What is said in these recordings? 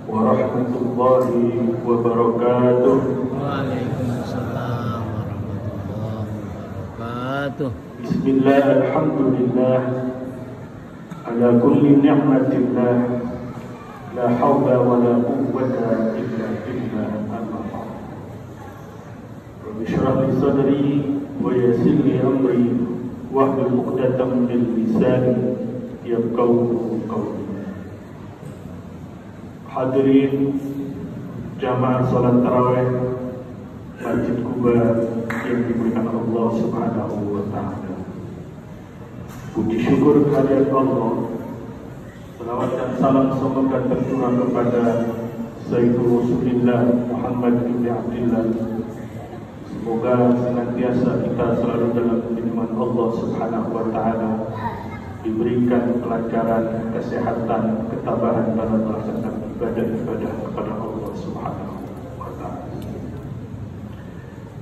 warahmatullahi wabarakatuh. Waalaikumsalam warahmatullahi wabarakatuh. Bismillah, alhamdulillah, ala kulli ni'matillah, la hawla wa la quwwata illa billah. Amma ba'd. Rabbi shrah li sadri wa yassir li amri wahlul 'uqdatam min lisani yafqahu qawli. Hadirin jamaah salat tarawih Masjid Kuba yang dimuliakan Allah Subhanahu wa taala. Puji syukur kehadirat Allah. Salawat dan salam semoga tercurah kepada Sayyidul Rasulullah Muhammad bin Abdullah. Semoga senantiasa kita selalu dalam lindungan Allah Subhanahu wa taala, diberikan kelancaran, kesehatan, ketabahan dalam melaksanakan ibadah-ibadah kepada Allah Subhanahu wa taala.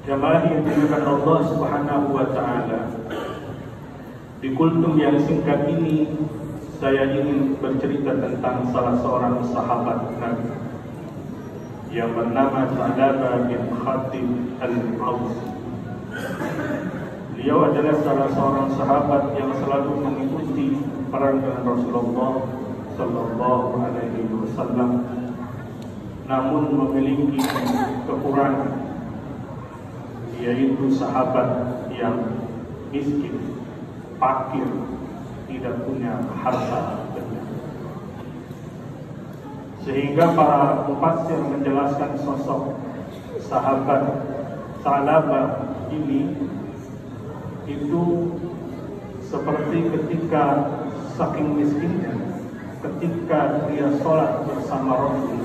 Jamaah yang dimuliakan Allah Subhanahu wa taala, di kultum yang singkat ini saya ingin bercerita tentang salah seorang sahabat Nabi yang bernama Sa'labah bin Khatib al-Ausi. Beliau adalah salah seorang sahabat yang selalu mengikuti perang dengan Rasulullah Sallallahu Alaihi Wasallam, namun memiliki kekurangan, yaitu sahabat yang miskin, fakir, tidak punya harta benda. Sehingga para mufassir menjelaskan sosok sahabat Sa'labah ini itu seperti ketika saking miskinnya, ketika dia sholat bersama Rasul,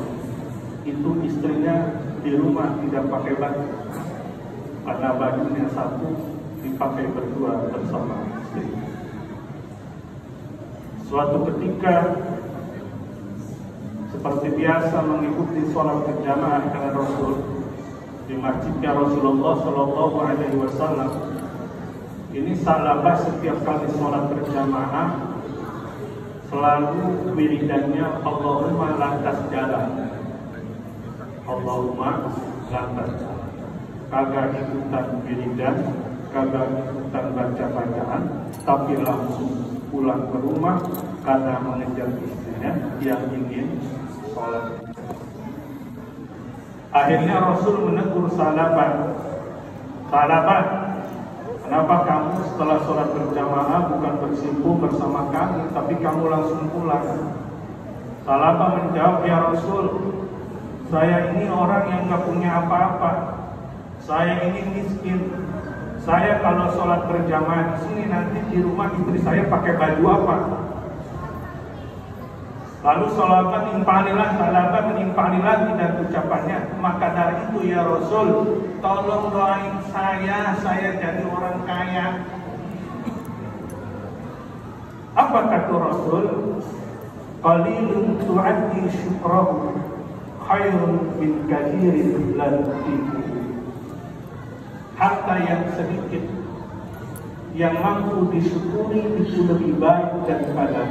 itu istrinya di rumah tidak pakai baju, karena bajunya satu dipakai berdua bersama istri. Suatu ketika seperti biasa mengikuti sholat berjamaah dengan Rasul di masjidnya Rasulullah Shallallahu Alaihi Wasallam. Ini Sa'labah setiap kali sholat berjamaah selalu wiridannya Allahumma lantas jalan, Allahumma lantas jalan. Kagak ikutan wiridan, kagak ikutan baca-bacaan, tapi langsung pulang ke rumah karena mengejar istrinya yang ingin sholat. Akhirnya Rasul menegur Sa'labah, Sa'labah, kenapa kamu setelah sholat berjamaah bukan bersimpuh bersama kami, tapi kamu langsung pulang? Sa'labah menjawab, ya Rasul, saya ini orang yang gak punya apa-apa. Saya ini miskin. Saya kalau sholat berjamaah di sini, nanti di rumah istri saya pakai baju apa? Lalu Sa'labah menimpali lagi dan ucapannya, maka dari itu ya Rasul, tolong doain saya jadi orang kaya. Apa kata Rasul? Qalilun tu'addi syukrahu khairun min kathirin la tu'tihi. Harta yang sedikit yang mampu disyukuri itu lebih baik daripada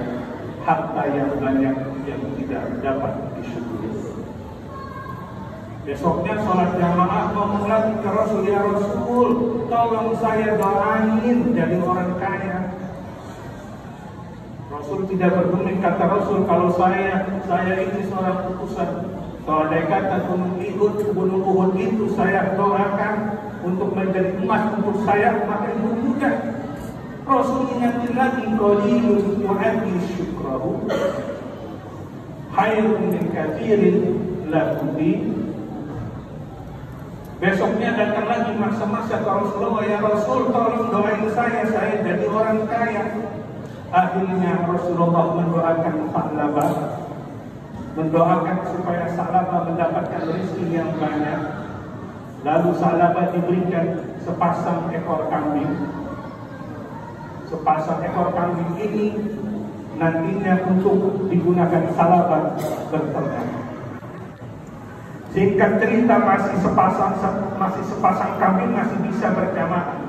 harta yang banyak yang tidak dapat disyukuri. Besoknya sholat jamaah ngomong lagi ke Rasul, ya Rasul, tolong saya doain jadi orang kaya. Rasul tidak bergeming, kata Rasul, kalau saya ini seorang utusan. Kalau ada kata gunung Uhud itu saya doakan untuk menjadi emas untuk saya, maka itu mudah. Rasul ingatin lagi, qalilun yu'addi syukrahu khairun min kathirin la tu'tihi. Besoknya datang lagi masa-masa ke Rasulullah, ya Rasul, tolong doain saya jadi orang kaya. Akhirnya Rasulullah mendoakan Sa'labah, mendoakan supaya Sa'labah mendapatkan rezeki yang banyak. Lalu Sa'labah diberikan sepasang ekor kambing. Sepasang ekor kambing ini nantinya untuk digunakan Sa'labah berternak. Singkat cerita, masih sepasang kambing masih bisa berjamaah.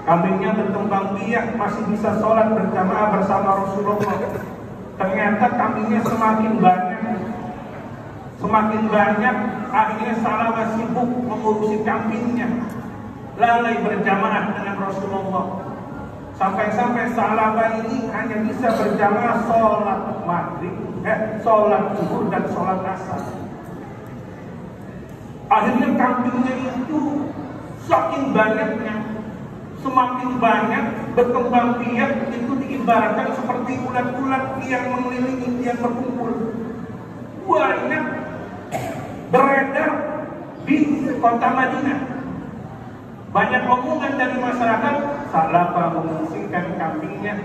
Kambingnya berkembang biak, masih bisa sholat berjamaah bersama Rasulullah. Ternyata kambingnya semakin banyak, Semakin banyak, akhirnya Salabah sibuk mengurusi kambingnya, lalai berjamaah dengan Rasulullah. Sampai-sampai Salabah ini hanya bisa berjamaah sholat maghrib, sholat zuhur dan sholat asar. Akhirnya kambingnya itu saking banyaknya, semakin banyak berkembang biak, itu diibaratkan seperti ulat-ulat yang mengelilingi, yang berkumpul. Banyak beredar di kota Madinah. Banyak omongan dari masyarakat, Salabah mengungsikan kambingnya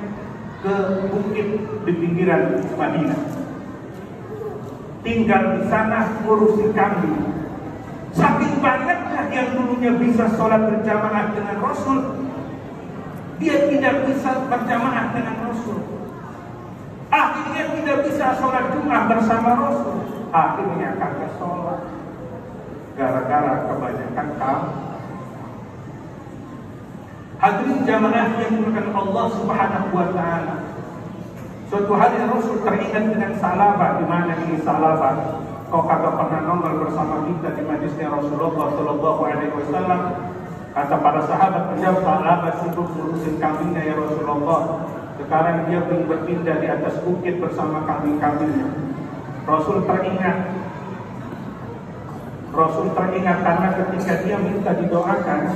ke bukit di pinggiran Madinah. Tinggal di sana ngurusi kambing. Saking banyaknya yang dulunya bisa sholat berjamaah dengan Rasul, dia tidak bisa berjamaah dengan Rasul. Akhirnya tidak bisa sholat Jumat bersama Rasul. Akhirnya kagak sholat gara-gara kebanyakan kambing. Hadirin jamaah yang dimuliakan Allah Subhanahu wa taala. Suatu hari Rasul teringat dengan Salabah. Di mana ini Salabah? Kau kagak pernah nongol bersama kita di majlisnya Rasulullah Sallallahu Alaihi Wasallam. Kata para sahabat, menjawab, Salabah sibuk ngurusin kambingnya ya Rasulullah. Sekarang dia berpindah di atas bukit bersama kambing-kambingnya. Rasul teringat karena ketika dia minta didoakan,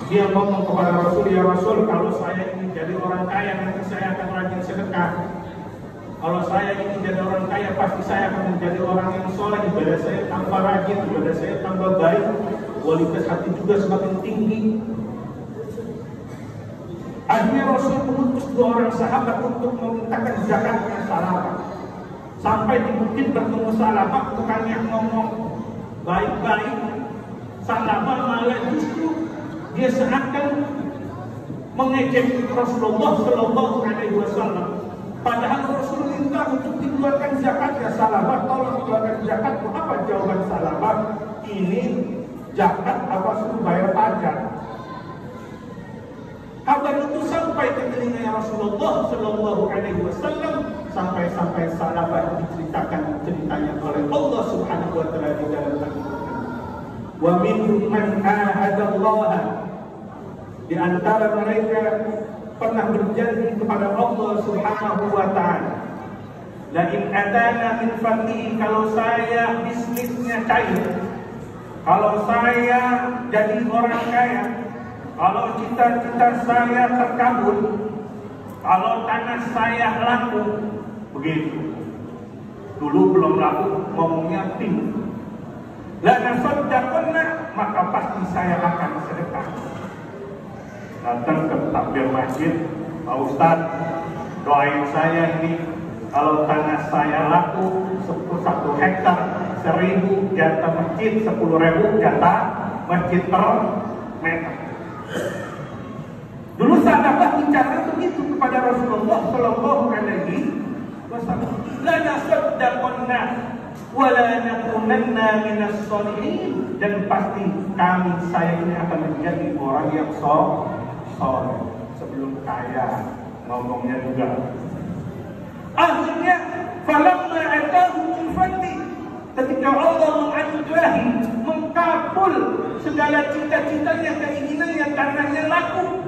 dia ngomong kepada Rasul, ya Rasul, kalau saya ini jadi orang kaya nanti saya akan rajin sedekah. Kalau saya ini jadi orang kaya pasti saya akan menjadi orang yang soleh. Ibadah saya tambah rajin, ibadah saya tambah baik, kualitas hati juga semakin tinggi. Akhirnya Rasul mengutus 2 orang sahabat untuk memintakan zakatnya Salabah. Sampai di bukit bertemu Salabah, bukannya ngomong baik-baik, Salabah malah justru dia seakan mengejek Rasulullah Sallallahu Alaihi Wasallam. Padahal Rasul minta untuk dikeluarkan zakatnya Salabah. Tolong keluarkan zakatmu. Apa jawaban Salabah? Ini zakat apa suruh bayar pajak? Kabar itu sampai ke telinga Rasulullah Sallallahu Alaihi Wasallam, sampai Salabah diceritakan ceritanya oleh Allah Subhanahu Wa Taala di dalam Al-Quran. Wa minhum man ahadallaha, di antara mereka pernah berjanji kepada Allah Subhanahu wa taala, la in atana min fadlihi, kalau saya bisnisnya cair, kalau saya jadi orang kaya, kalau cita-cita saya terkabul, kalau tanah saya laku, begitu. Dulu belum laku, ngomongnya tinggi. La nasaddaqanna, maka pasti saya akan sedekah. Datang ke takbir masjid, Pak Ustaz, doain saya ini kalau tanah saya laku 1 hektar 1.000 jatah masjid, 10.000 jatah masjid per meter. Dulu Salabah bicara begitu kepada Rasulullah Sallallahu Alaihi Wasallam. La nasaddaqanna wa la nakunanna minas sholihin, dan pasti saya ini akan menjadi orang yang soleh. Sebelum kaya ngomongnya juga. Akhirnya falamma atahu min fadli, ketika Allah menganugerahi, mengkabul segala cita-citanya, keinginannya, tanahnya laku.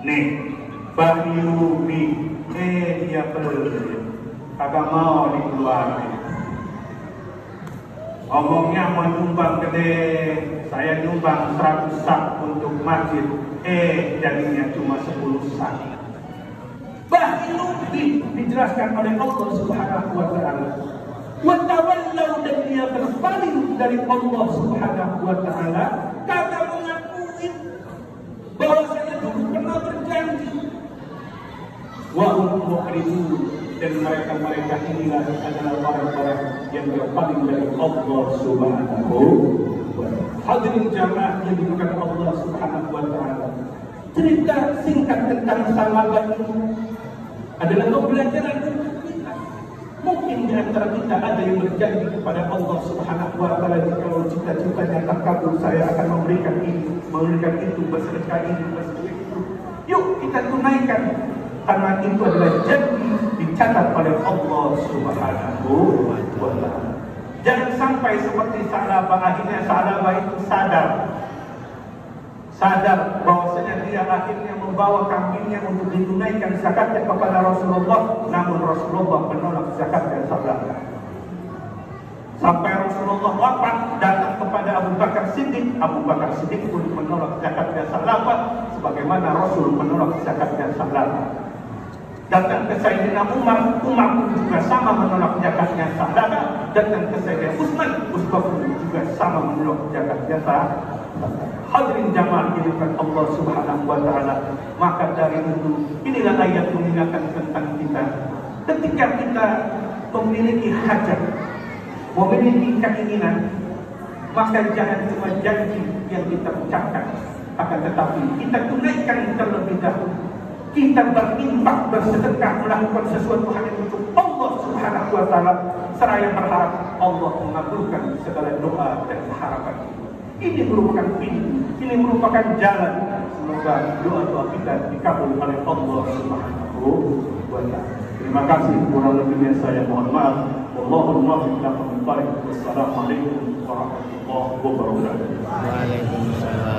Nih, bahyumi, dia beli, kagak mau dikeluarin. Omongnya mau nyumbang gede, saya nyumbang 100 sak untuk masjid, jadinya cuma 10 sak. Bahkan dijelaskan oleh Allah Subhanahu wa taala. Wa tawallau, dan dia berpaling dari Allah Subhanahu wa taala, kata mengakui bahwa saya dulu pernah berjanji. Wa hum mu'ridun, dan mereka inilah adalah orang-orang yang berpaling dari Allah Subhanahu wa taala. Hadirin jamaah yang dimuliakan Allah Subhanahu wa taala. Cerita singkat tentang Salabah ini adalah pembelajaran untuk kita. Mungkin di antara kita ada yang berjanji kepada Allah Subhanahu wa taala, kalau cita-citanya terkabul saya akan memberikan ini, memberikan itu, bersedekah ini, bersedekah itu. Yuk kita tunaikan, karena itu adalah janji dicatat oleh Allah Subhanahu wa taala. Jangan sampai seperti Sa'labah, akhirnya Sa'labah itu sadar bahwasanya dia akhirnya membawa kambingnya untuk ditunaikan zakatnya kepada Rasulullah, namun Rasulullah menolak zakatnya Sa'labah. Sampai Rasulullah wafat, datang kepada Abu Bakar Siddiq. Abu Bakar Siddiq pun menolak zakatnya Sa'labah, sebagaimana Rasul menolak zakatnya Sa'labah. Datang ke Sayyidina Umar, Umar pun juga sama menolak zakatnya Sa'labah. Datang ke Sayyidina Utsman, Utsman pun juga sama menolak zakatnya Sa'labah. Hadirin jamaah dirahmati Allah Subhanahu wa taala. Maka dari itu, inilah ayat mengingatkan tentang kita. Ketika kita memiliki hajat, memiliki keinginan, maka jangan cuma janji yang kita ucapkan, akan tetapi kita tunaikan terlebih dahulu. Kita berinfak, bersedekah, melakukan sesuatu hanya untuk Allah Subhanahu wa taala, seraya berharap Allah mengabulkan segala doa dan harapan. Ini merupakan pintu, ini merupakan jalan. Semoga doa-doa kita dikabul oleh Allah Subhanahu wa taala. Terima kasih, kurang lebihnya saya mohon maaf. Wallahul muwaffiq ila aqwamit thoriq. Wassalamualaikum warahmatullahi wabarakatuh. Waalaikumsalam.